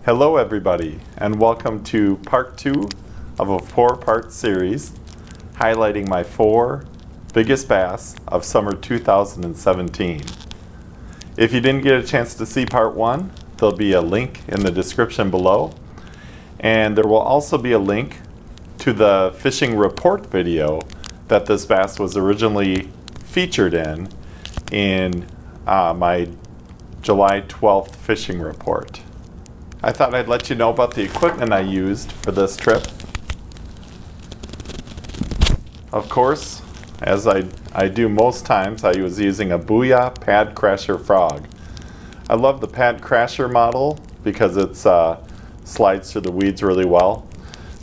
Hello everybody, and welcome to part 2 of a 4-part series highlighting my 4 biggest bass of summer 2017. If you didn't get a chance to see part 1, there'll be a link in the description below, and there will also be a link to the fishing report video that this bass was originally featured in my July 12th fishing report. I thought I'd let you know about the equipment I used for this trip. Of course, as I do most times, I was using a Booyah Pad Crasher frog. I love the Pad Crasher model because it slides through the weeds really well.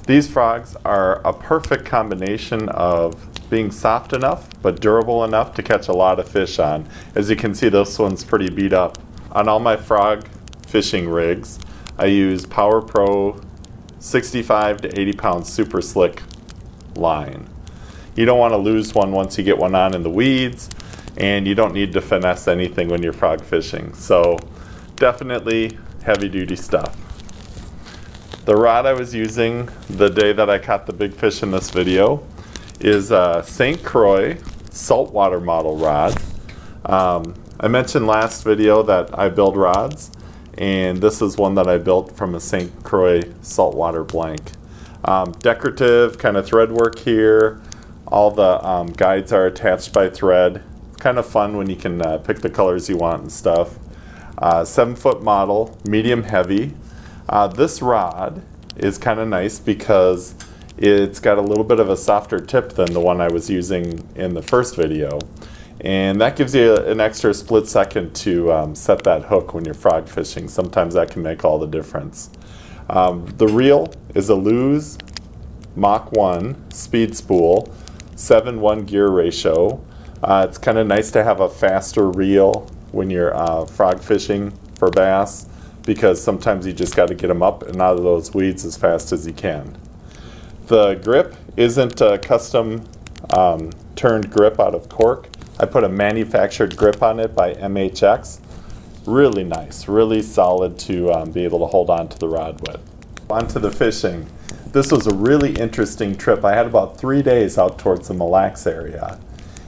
These frogs are a perfect combination of being soft enough but durable enough to catch a lot of fish on. As you can see, this one's pretty beat up. On all my frog fishing rigs, I use Power Pro 65 to 80 pound super slick line. You don't want to lose one once you get one on in the weeds, and you don't need to finesse anything when you're frog fishing. So definitely heavy duty stuff. The rod I was using the day that I caught the big fish in this video is a St. Croix saltwater model rod. I mentioned last video that I build rods, and this is one that I built from a St. Croix saltwater blank. Decorative kind of thread work here. All the guides are attached by thread. It's kind of fun when you can pick the colors you want and stuff. 7-foot model, medium heavy. This rod is kind of nice because it's got a little bit of a softer tip than the one I was using in the first video. And that gives you an extra split second to set that hook when you're frog fishing. Sometimes that can make all the difference. The reel is a Lew's Mach 1 speed spool, 7:1 gear ratio. It's kind of nice to have a faster reel when you're frog fishing for bass, because sometimes you just got to get them up and out of those weeds as fast as you can. The grip isn't a custom turned grip out of cork. I put a manufactured grip on it by MHX. Really nice, really solid to be able to hold on to the rod with. On to the fishing. This was a really interesting trip. I had about 3 days out towards the Mille Lacs area,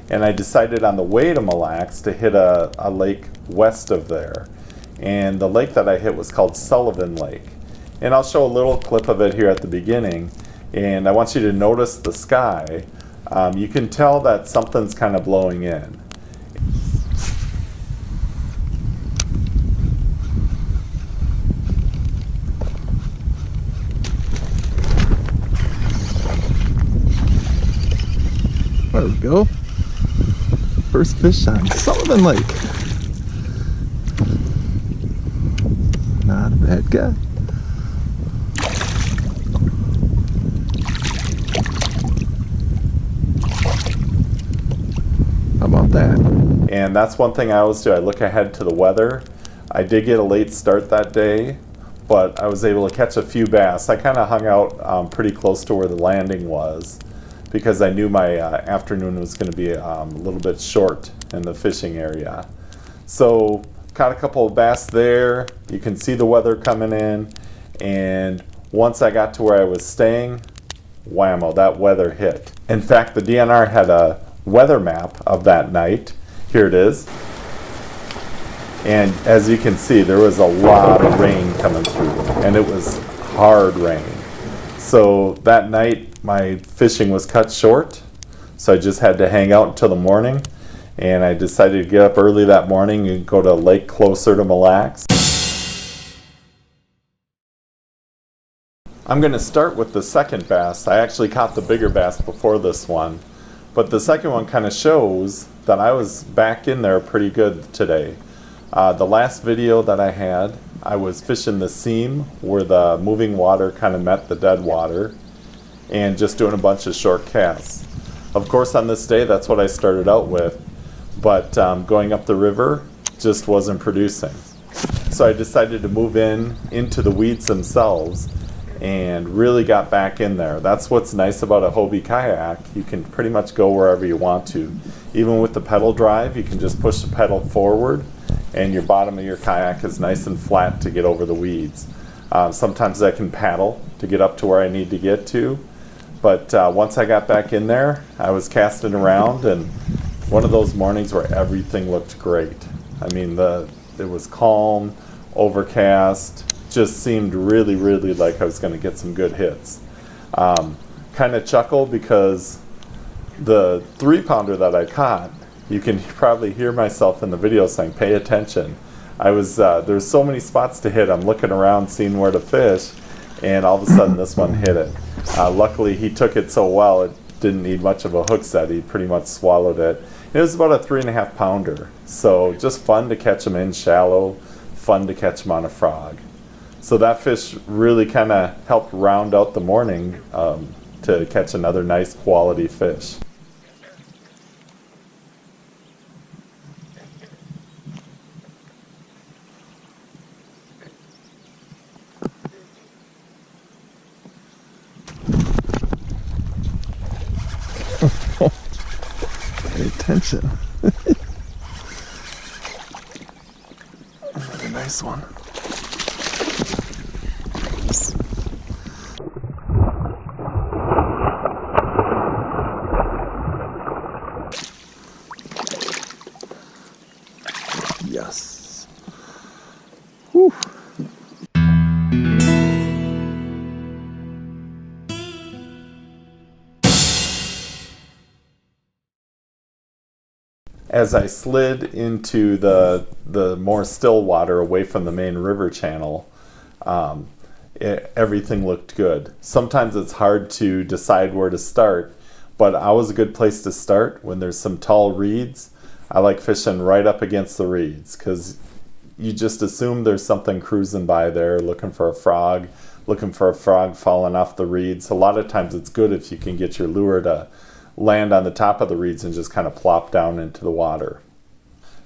and I decided on the way to Mille Lacs to hit a lake west of there. And the lake that I hit was called Sullivan Lake. And I'll show a little clip of it here at the beginning, and I want you to notice the sky. You can tell that something's kind of blowing in. There we go. First fish on Sullivan Lake. Not a bad guy. How about that? And that's one thing I always do. I look ahead to the weather. I did get a late start that day, but I was able to catch a few bass. I kind of hung out pretty close to where the landing was, because I knew my afternoon was going to be a little bit short in the fishing area. So caught a couple of bass there. You can see the weather coming in, and once I got to where I was staying, whammo, that weather hit. In fact, the DNR had a weather map of that night. Here it is. And as you can see, there was a lot of rain coming through, and it was hard rain. So that night my fishing was cut short, so I just had to hang out until the morning, and I decided to get up early that morning and go to a lake closer to Mille Lacs. I'm going to start with the second bass. I actually caught the bigger bass before this one, but the second one kind of shows that I was back in there pretty good today. The last video that I had, I was fishing the seam where the moving water kind of met the dead water, and just doing a bunch of short casts. Of course, on this day, that's what I started out with, but going up the river just wasn't producing. So I decided to move into the weeds themselves and really got back in there. That's what's nice about a Hobie kayak. You can pretty much go wherever you want to. Even with the pedal drive, you can just push the pedal forward and your bottom of your kayak is nice and flat to get over the weeds. Sometimes I can paddle to get up to where I need to get to. But once I got back in there, I was casting around, and one of those mornings where everything looked great. I mean, it was calm, overcast, just seemed really, really like I was going to get some good hits. Kind of chuckle because the 3-pounder that I caught, you can probably hear myself in the video saying, pay attention. There's so many spots to hit. I'm looking around, seeing where to fish, and all of a sudden this one hit it. Luckily, he took it so well, it didn't need much of a hook set. He pretty much swallowed it. It was about a 3.5 pounder. So just fun to catch him in shallow, fun to catch him on a frog. So that fish really kind of helped round out the morning to catch another nice quality fish. Pay attention. Another nice one. Yes. Whew. As I slid into the more still water away from the main river channel, everything looked good. Sometimes it's hard to decide where to start, but I was a good place to start when there's some tall reeds. I like fishing right up against the reeds because you just assume there's something cruising by there looking for a frog falling off the reeds. A lot of times it's good if you can get your lure to land on the top of the reeds and just kind of plop down into the water.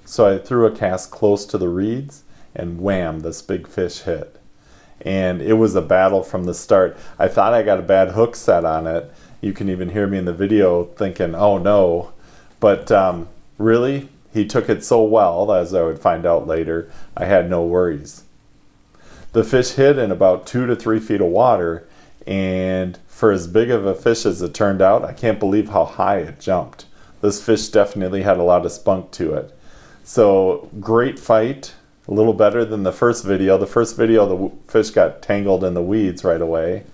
So I threw a cast close to the reeds, and wham, this big fish hit. And it was a battle from the start. I thought I got a bad hook set on it. You can even hear me in the video thinking, oh no. But really, he took it so well, as I would find out later, I had no worries. The fish hit in about 2 to 3 feet of water, and for as big of a fish as it turned out, I can't believe how high it jumped. This fish definitely had a lot of spunk to it. So great fight, a little better than the first video. The first video, the fish got tangled in the weeds right away.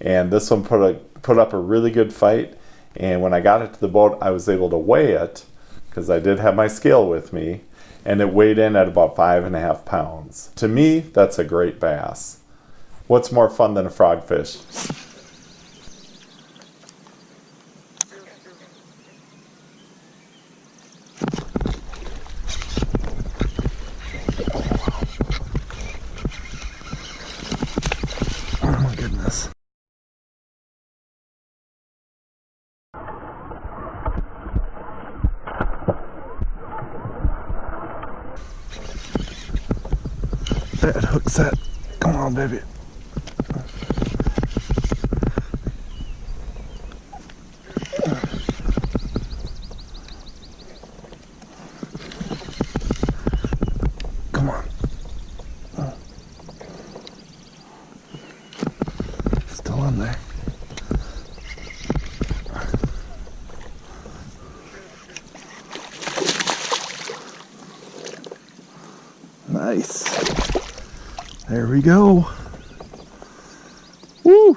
And this one put up a really good fight. And when I got it to the boat, I was able to weigh it, because I did have my scale with me, and it weighed in at about 5.5 pounds. To me, that's a great bass. What's more fun than a frogfish? Oh my goodness. Bad hook set. Come on, baby. Come on. Still on there. Nice. There we go. Woo!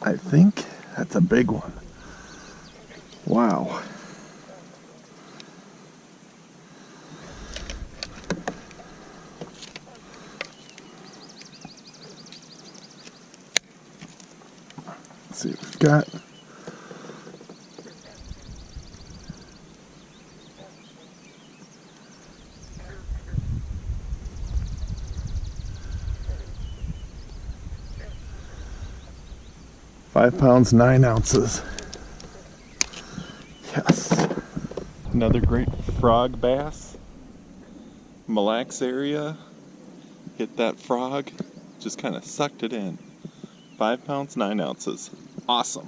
I think that's a big one. Wow. Let's see what we've got. Five pounds, 9 ounces. Yes. Another great frog bass. Mille area. Hit that frog. Just kind of sucked it in. 5 pounds, 9 ounces. Awesome.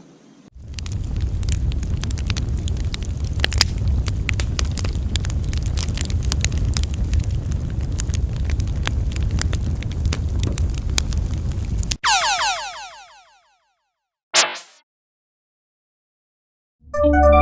Bye.